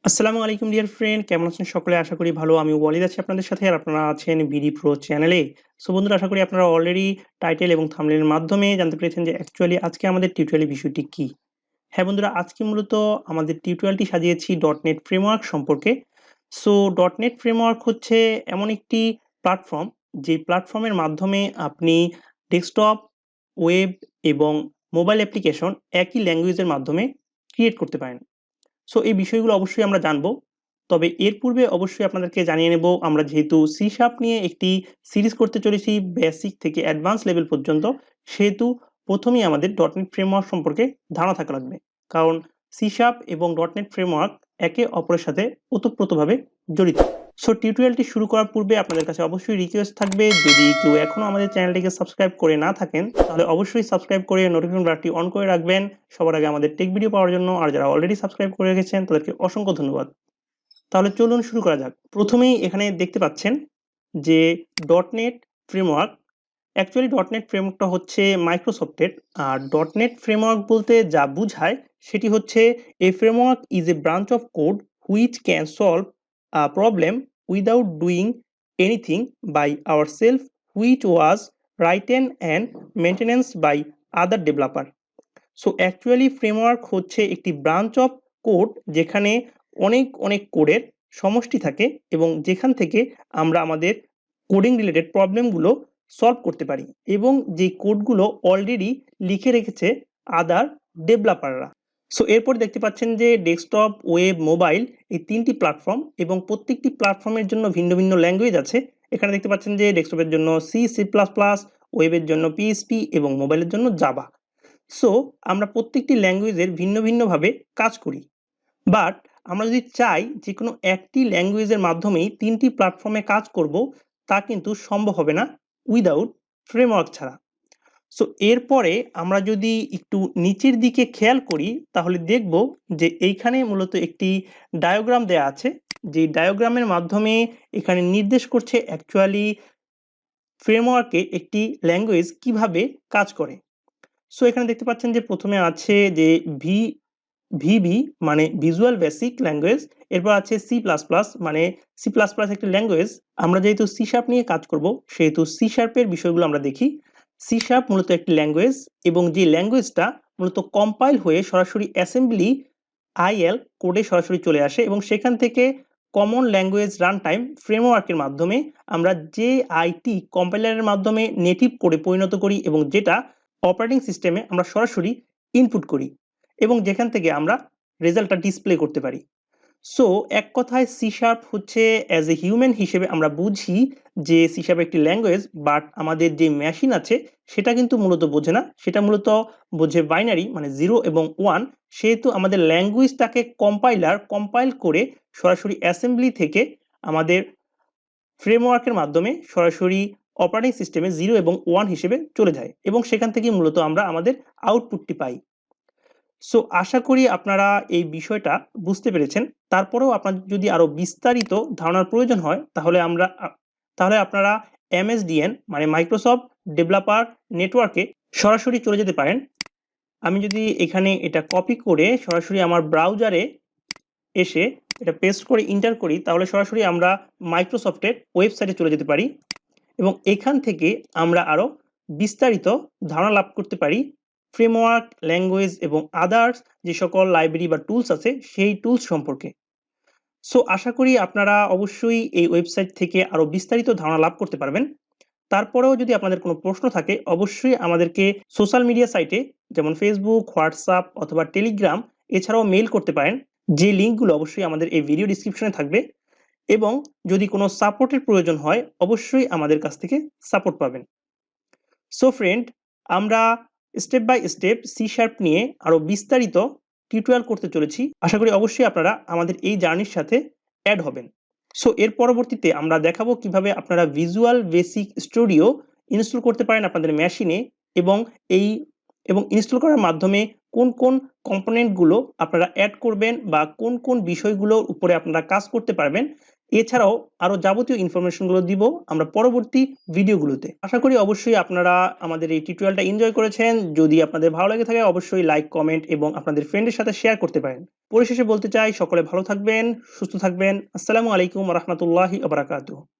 আসসালামু আলাইকুম dear friend, কেমন আছেন সকলে? আশা করি ভালো। আমি ওয়ালিদ আছি আপনাদের সাথে, আর আপনারা আছেন বিডি প্রো চ্যানেলে। সো বন্ধুরা, আশা করি আপনারা অলরেডি টাইটেল এবং থাম্বনেইলের মাধ্যমে জানতে পেরেছেন যে অ্যাকচুয়ালি আজকে আমাদের টিউটোরিয়ালের বিষয়টি কী। হ্যাঁ বন্ধুরা, আজকে মূলত আমাদের টিউটোরিয়ালটি সাজিয়েছি ডটনেট ফ্রেমওয়ার্ক সম্পর্কে। সো ডটনেট ফ্রেমওয়ার্ক হচ্ছে এমন একটি প্ল্যাটফর্ম, যে প্ল্যাটফর্মের মাধ্যমে আপনি ডেস্কটপ, ওয়েব এবং মোবাইল অ্যাপ্লিকেশন একই ল্যাঙ্গুয়েজের মাধ্যমে ক্রিয়েট করতে পারেন। সো এই বিষয়গুলো অবশ্যই আমরা জানবো। তবে এর পূর্বে অবশ্যই আপনাদেরকে জানিয়ে নেব, আমরা যেহেতু সি শার্প নিয়ে একটি সিরিজ করতে চলেছি বেসিক থেকে অ্যাডভান্স লেভেল পর্যন্ত, সেহেতু প্রথমেই আমাদের ডটনেট ফ্রেমওয়ার্ক সম্পর্কে ধারণা থাকা লাগবে। কারণ সি শার্প এবং ডটনেট ফ্রেমওয়ার্ক একে অপরের সাথে ওতপ্রোতভাবে জড়িত। সো টিউটোরিয়ালটি শুরু করার পূর্বে আপনাদের কাছে অবশ্যই রিকোয়েস্ট থাকবে, যদি কেউ এখনো আমাদের চ্যানেলটিকে সাবস্ক্রাইব করে না থাকেন তাহলে অবশ্যই সাবস্ক্রাইব করে নোটিফিকেশন বাটনটি অন করে রাখবেন সবার আগে আমাদের টেক ভিডিও পাওয়ার জন্য। আর যারা অলরেডি সাবস্ক্রাইব করে রেখেছেন তাদেরকে অসংখ্য ধন্যবাদ। তাহলে চলুন শুরু করা যাক। প্রথমেই এখানে দেখতে পাচ্ছেন যে ডটনেট ফ্রেমওয়ার্ক। অ্যাকচুয়ালি ডটনেট ফ্রেমওয়ার্কটা হচ্ছে মাইক্রোসফটের। আর ডটনেট ফ্রেমওয়ার্ক বলতে যা বোঝায় সেটি হচ্ছে a framework is a branch of code which can solve a problem without doing anything by ourselves, which was written and maintenance by other developer. So actually framework হচ্ছে একটি branch of code, যেখানে অনেক কোডের সমষ্টি থাকে এবং যেখান থেকে আমরা আমাদের কোডিং রিলেটেড প্রবলেমগুলো সলভ করতে পারি, এবং যে কোডগুলো অলরেডি লিখে রেখেছে আদার ডেভেলপাররা। সো এরপর দেখতে পাচ্ছেন যে ডেস্কটপ, ওয়েব, মোবাইল এই তিনটি প্ল্যাটফর্ম, এবং প্রত্যেকটি প্ল্যাটফর্মের জন্য ভিন্ন ভিন্ন ল্যাঙ্গুয়েজ আছে। এখানে দেখতে পাচ্ছেন যে ডেস্কটপের জন্য সি, সি প্লাস প্লাস, ওয়েবের জন্য পিএইচপি এবং মোবাইলের জন্য জাভা। সো আমরা প্রত্যেকটি ল্যাঙ্গুয়েজের ভিন্ন ভিন্নভাবে কাজ করি। বাট আমরা যদি চাই যে কোনো একটি ল্যাঙ্গুয়েজের মাধ্যমেই তিনটি প্ল্যাটফর্মে কাজ করব, তা কিন্তু সম্ভব হবে না উইদাউট ফ্রেমওয়ার্ক ছাড়া। সো এরপরে আমরা যদি একটু নিচের দিকে খেয়াল করি তাহলে দেখব যে এইখানে মূলত একটি ডায়াগ্রাম দেয়া আছে, যে ডায়াগ্রামের মাধ্যমে এখানে নির্দেশ করছে অ্যাকচুয়ালি ফ্রেমওয়ার্কে একটি ল্যাঙ্গুয়েজ কিভাবে কাজ করে। সো এখানে দেখতে পাচ্ছেন যে প্রথমে আছে যে ভিবি মানে ভিজুয়াল বেসিক ল্যাঙ্গুয়েজ। এরপর আছে সি প্লাস প্লাস, মানে সি প্লাস প্লাস একটি ল্যাঙ্গুয়েজ। আমরা যেহেতু সি শার্প নিয়ে কাজ করব সেহেতু সি শার্পের বিষয়গুলো আমরা দেখি। সি শার্প মূলত একটি ল্যাঙ্গুয়েজ, এবং যে ল্যাঙ্গুয়েজটা মূলত কম্পাইল হয়ে সরাসরি অ্যাসেম্বলি আইএল কোডে সরাসরি চলে আসে, এবং সেখান থেকে কমন ল্যাঙ্গুয়েজ রান টাইম ফ্রেমওয়ার্কের মাধ্যমে আমরা যে আইটি কম্পাইলারের মাধ্যমে নেটিভ কোডে পরিণত করি, এবং যেটা অপারেটিং সিস্টেমে আমরা সরাসরি ইনপুট করি, এবং যেখান থেকে আমরা রেজাল্টটা ডিসপ্লে করতে পারি। সো এক কথায় সি শার্প হচ্ছে অ্যাজ এ হিউম্যান হিসেবে আমরা বুঝি যে সি শার্প একটি ল্যাঙ্গুয়েজ, বাট আমাদের যে মেশিন আছে সেটা কিন্তু মূলত বোঝে না, সেটা মূলত বোঝে বাইনারি মানে 0 এবং 1। সেহেতু আমাদের ল্যাঙ্গুয়েজটাকে কম্পাইল করে সরাসরি অ্যাসেম্বলি থেকে আমাদের ফ্রেমওয়ার্কের মাধ্যমে সরাসরি অপারেটিং সিস্টেমে 0 এবং 1 হিসেবে চলে যায়, এবং সেখান থেকে মূলত আমরা আমাদের আউটপুটটি পাই। সো আশা করি আপনারা এই বিষয়টা বুঝতে পেরেছেন। তারপরেও আপনাদের যদি আরো বিস্তারিত ধারণার প্রয়োজন হয় তাহলে আপনারা এমএসডিএন মানে মাইক্রোসফট ডেভেলপার নেটওয়ার্কে সরাসরি চলে যেতে পারেন। আমি যদি এখানে এটা কপি করে সরাসরি আমার ব্রাউজারে এসে এটা পেস্ট করে এন্টার করি, তাহলে সরাসরি আমরা মাইক্রোসফটের ওয়েবসাইটে চলে যেতে পারি, এবং এখান থেকে আমরা আরো বিস্তারিত ধারণা লাভ করতে পারি ফ্রেমওয়ার্ক, ল্যাঙ্গুয়েজ এবং আদার্স যে সকল লাইব্রেরি বা টুলস আছে সেই টুলস সম্পর্কে। সো আশা করি আপনারা অবশ্যই এই ওয়েবসাইট থেকে আরো বিস্তারিত ধারণা লাভ করতে পারবেন। তারপরেও যদি আপনাদের কোনো প্রশ্ন থাকে অবশ্যই আমাদেরকে সোশ্যাল মিডিয়া সাইটে যেমন ফেসবুক, হোয়াটসঅ্যাপ অথবা টেলিগ্রাম এছাড়াও মেইল করতে পারেন, যে লিঙ্কগুলো অবশ্যই আমাদের এই ভিডিও ডিসক্রিপশনে থাকবে। এবং যদি কোনো সাপোর্টের প্রয়োজন হয় অবশ্যই আমাদের কাছ থেকে সাপোর্ট পাবেন। সো ফ্রেন্ড, আমরা step by step C sharp নিয়ে আরো বিস্তারিত টিউটোরিয়াল করতে চলেছি। আশা করি অবশ্যই আপনারা আমাদের এই জার্নির সাথে অ্যাড হবেন। সো এর পরবর্তীতে আমরা দেখাবো কিভাবে আপনারা ভিজুয়াল বেসিক স্টুডিও ইনস্টল করতে পারেন আপনাদের মেশিনে, এবং এই ইনস্টল করার মাধ্যমে কোন কম্পোনেন্টগুলো আপনারা অ্যাড করবেন বা কোন বিষয়গুলোর উপরে আপনারা কাজ করতে পারবেন এছাড়াও আরো যাবতীয় ইনফরমেশন গুলো দিব আমরা পরবর্তী ভিডিওগুলোতে। আশা করি অবশ্যই আপনারা আমাদের এই টিউটোরিয়ালটা এনজয় করেছেন। যদি আপনাদের ভালো লেগে থাকে অবশ্যই লাইক, কমেন্ট এবং আপনাদের ফ্রেন্ডের সাথে শেয়ার করতে পারেন। পরিশেষে বলতে চাই সকলে ভালো থাকবেন, সুস্থ থাকবেন। আসসালামু আলাইকুম ওয়া রাহমাতুল্লাহি ওয়া বারাকাতুহু।